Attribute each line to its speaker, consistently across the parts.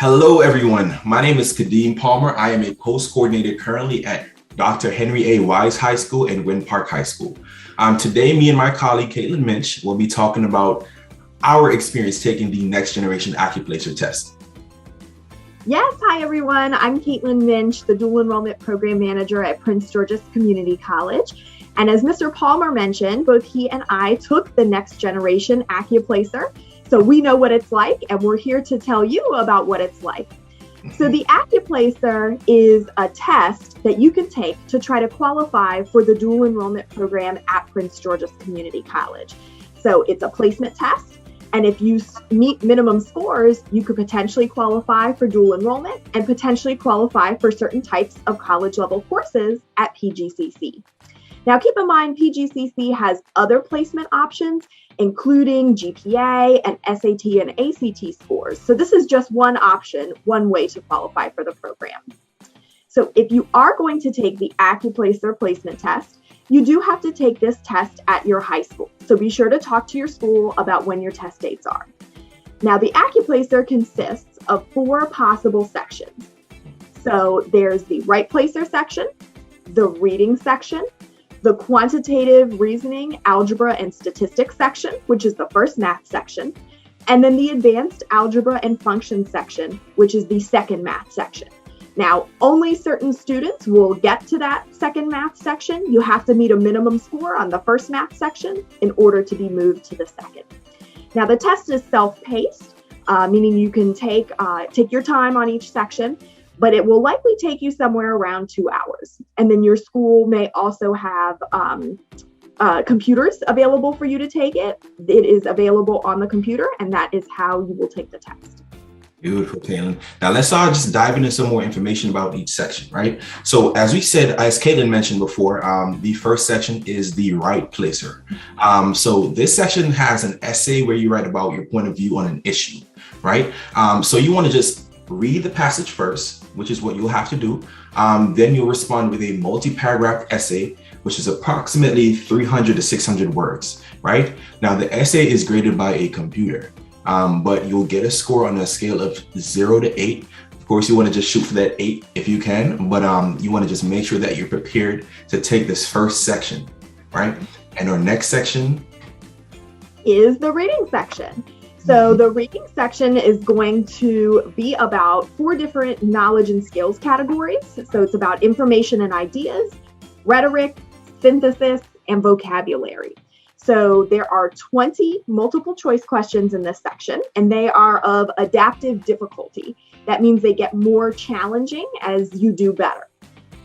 Speaker 1: Hello, everyone. My name is Kadeem Palmer. I am a post coordinator currently at Dr. Henry A. Wise High School and Wynn Park High School. Today, me and my colleague, Caitlin Minch, will be talking about our experience taking the next generation Accuplacer test.
Speaker 2: Yes, hi everyone. I'm Caitlin Minch, the Dual Enrollment Program Manager at Prince George's Community College. And as Mr. Palmer mentioned, both he and I took the next generation Accuplacer. So we know what it's like, and we're here to tell you about what it's like. So the Accuplacer is a test that you can take to try to qualify for the dual enrollment program at Prince George's Community College. So it's a placement test, and if you meet minimum scores, you could potentially qualify for dual enrollment and potentially qualify for certain types of college level courses at PGCC. Now, keep in mind, PGCC has other placement options, including GPA and SAT and ACT scores. So this is just one option, one way to qualify for the program. So if you are going to take the Accuplacer placement test, you do have to take this test at your high school. So be sure to talk to your school about when your test dates are. Now, the Accuplacer consists of 4 possible sections. So there's the right placer section, the reading section, the quantitative reasoning, algebra, and statistics section, which is the first math section, and then the advanced algebra and functions section, which is the second math section. Now, only certain students will get to that second math section. You have to meet a minimum score on the first math section in order to be moved to the second. Now, the test is self-paced, meaning you can take your time on each section, but it will likely take you somewhere around 2 hours. And then your school may also have computers available for you to take it. It is available on the computer, and that is how you will take the test.
Speaker 1: Beautiful, Caitlin. Now let's just dive into some more information about each section, right? So as we said, as Caitlin mentioned before, the first section is the right placer. So this section has an essay where you write about your point of view on an issue, right? So you want to just read the passage first, which is what you'll have to do. Then you'll respond with a multi-paragraph essay, which is approximately 300 to 600 words, right? Now, the essay is graded by a computer, but you'll get a score on a scale of 0 to 8. Of course, you want to just shoot for that 8 if you can, but you want to just make sure that you're prepared to take this first section, right? And our next section
Speaker 2: is the reading section. So the reading section is going to be about 4 different knowledge and skills categories. So it's about information and ideas, rhetoric, synthesis, and vocabulary. So there are 20 multiple choice questions in this section, and they are of adaptive difficulty. That means they get more challenging as you do better,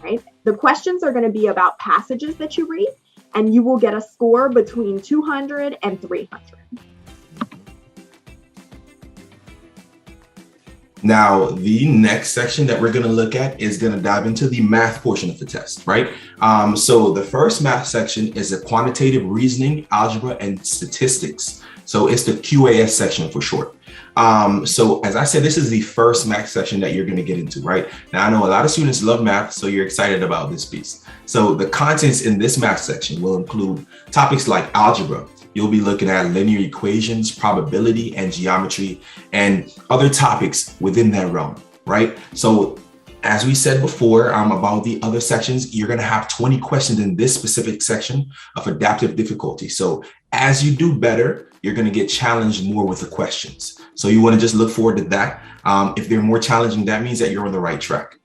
Speaker 2: right? The questions are going to be about passages that you read, and you will get a score between 200 and 300.
Speaker 1: Now, the next section that we're going to look at is going to dive into the math portion of the test, right? So the first math section is a quantitative reasoning, algebra, and statistics. So it's the QAS section for short. So as I said, this is the first math section that you're going to get into, right? Now, I know a lot of students love math, so you're excited about this piece. So the contents in this math section will include topics like algebra. You'll be looking at linear equations, probability, and geometry, and other topics within that realm, right? So as we said before about the other sections, you're going to have 20 questions in this specific section of adaptive difficulty. So as you do better, you're going to get challenged more with the questions. So you want to just look forward to that. If they're more challenging, that means that you're on the right track.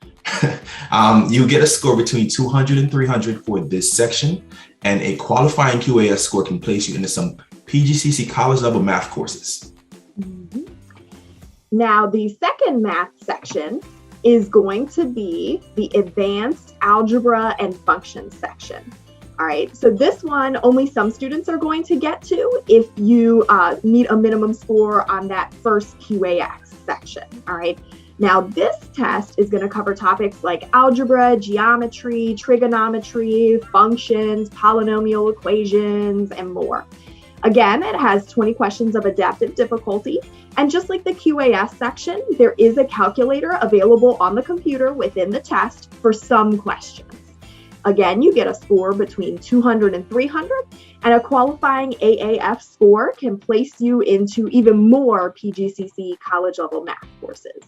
Speaker 1: You get a score between 200 and 300 for this section, and a qualifying QAS score can place you into some PGCC college level math courses.
Speaker 2: Now, the second math section is going to be the advanced algebra and functions section. All right, so this one only some students are going to get to if you meet a minimum score on that first QAS section. All right. Now, this test is going to cover topics like algebra, geometry, trigonometry, functions, polynomial equations, and more. Again, it has 20 questions of adaptive difficulty. And just like the QAS section, there is a calculator available on the computer within the test for some questions. Again, you get a score between 200 and 300, and a qualifying AAF score can place you into even more PGCC college level math courses.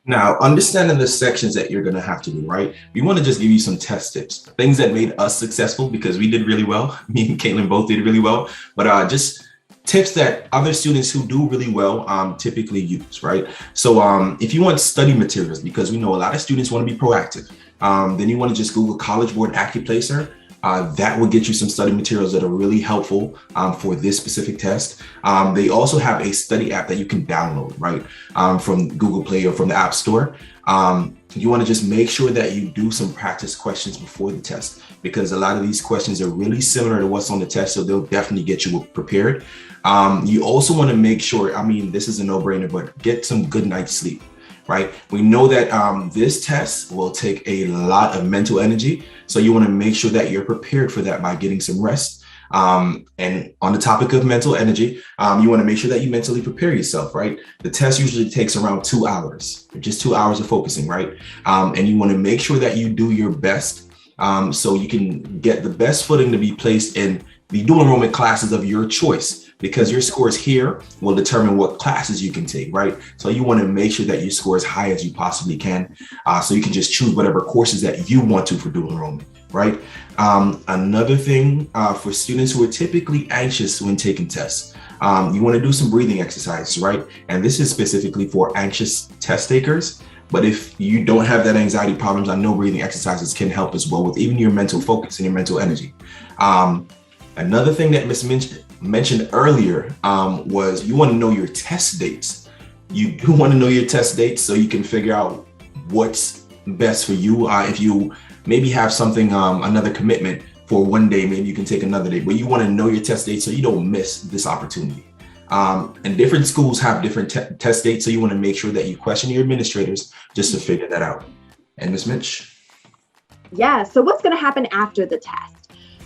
Speaker 1: Now, understanding the sections that you're going to have to do, right? We want to just give you some test tips, things that made us successful because we did really well. Me and Caitlin both did really well, but just tips that other students who do really well typically use, right? So if you want study materials, because we know a lot of students want to be proactive, then you want to just Google College Board Accuplacer. That will get you some study materials that are really helpful for this specific test. They also have a study app that you can download, right, from Google Play or from the App Store. You want to just make sure that you do some practice questions before the test, because a lot of these questions are really similar to what's on the test, so they'll definitely get you prepared. You also want to make sure, I mean, this is a no-brainer, but get some good night's sleep. Right? We know that this test will take a lot of mental energy. So you want to make sure that you're prepared for that by getting some rest. And on the topic of mental energy, you want to make sure that you mentally prepare yourself, right? The test usually takes around 2 hours, just 2 hours of focusing, right? And you want to make sure that you do your best so you can get the best footing to be placed in the dual enrollment classes of your choice, because your scores here will determine what classes you can take, right? So you want to make sure that you score as high as you possibly can, so you can just choose whatever courses that you want to for dual enrollment, right? Another thing for students who are typically anxious when taking tests, you want to do some breathing exercises, right? And this is specifically for anxious test takers. But if you don't have that anxiety problems, I know breathing exercises can help as well with even your mental focus and your mental energy. Another thing that Ms. mentioned earlier was you want to know your test dates. You do want to know your test dates so you can figure out what's best for you. If you maybe have something, another commitment for one day, maybe you can take another day, but you want to know your test dates so you don't miss this opportunity. And different schools have different test dates, so you want to make sure that you question your administrators just to figure that out. And Ms. Mitch?
Speaker 2: Yeah, so what's going to happen after the test?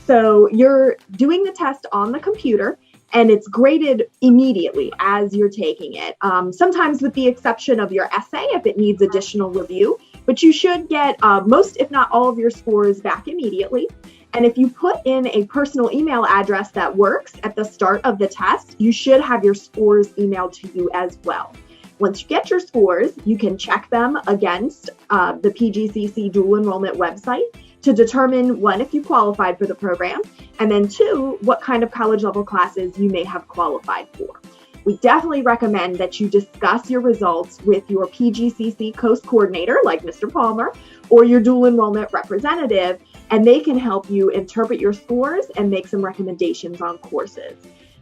Speaker 2: So you're doing the test on the computer and it's graded immediately as you're taking it. Sometimes with the exception of your essay, if it needs additional review, but you should get most, if not all of your scores back immediately. And if you put in a personal email address that works at the start of the test, you should have your scores emailed to you as well. Once you get your scores, you can check them against the PGCC dual enrollment website to determine, one, if you qualified for the program, and then two, what kind of college level classes you may have qualified for. We definitely recommend that you discuss your results with your PGCC coast coordinator, like Mr. Palmer, or your dual enrollment representative, and they can help you interpret your scores and make some recommendations on courses.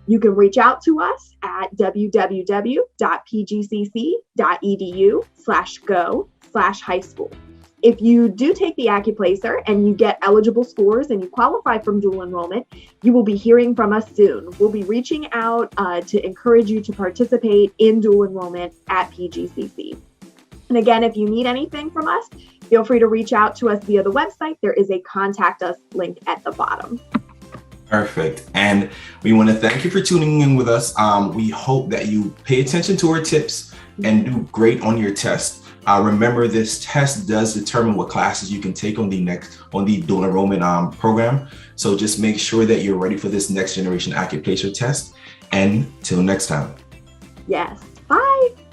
Speaker 2: You can reach out to us at www.pgcc.edu/go/high-school. If you do take the Accuplacer and you get eligible scores and you qualify from dual enrollment, you will be hearing from us soon. We'll be reaching out to encourage you to participate in dual enrollment at PGCC. And again, if you need anything from us, feel free to reach out to us via the website. There is a contact us link at the bottom.
Speaker 1: Perfect. And we want to thank you for tuning in with us. We hope that you pay attention to our tips and do great on your test. Remember, this test does determine what classes you can take on the dual enrollment program. So just make sure that you're ready for this next generation Accuplacer test. And till next time.
Speaker 2: Yes. Bye.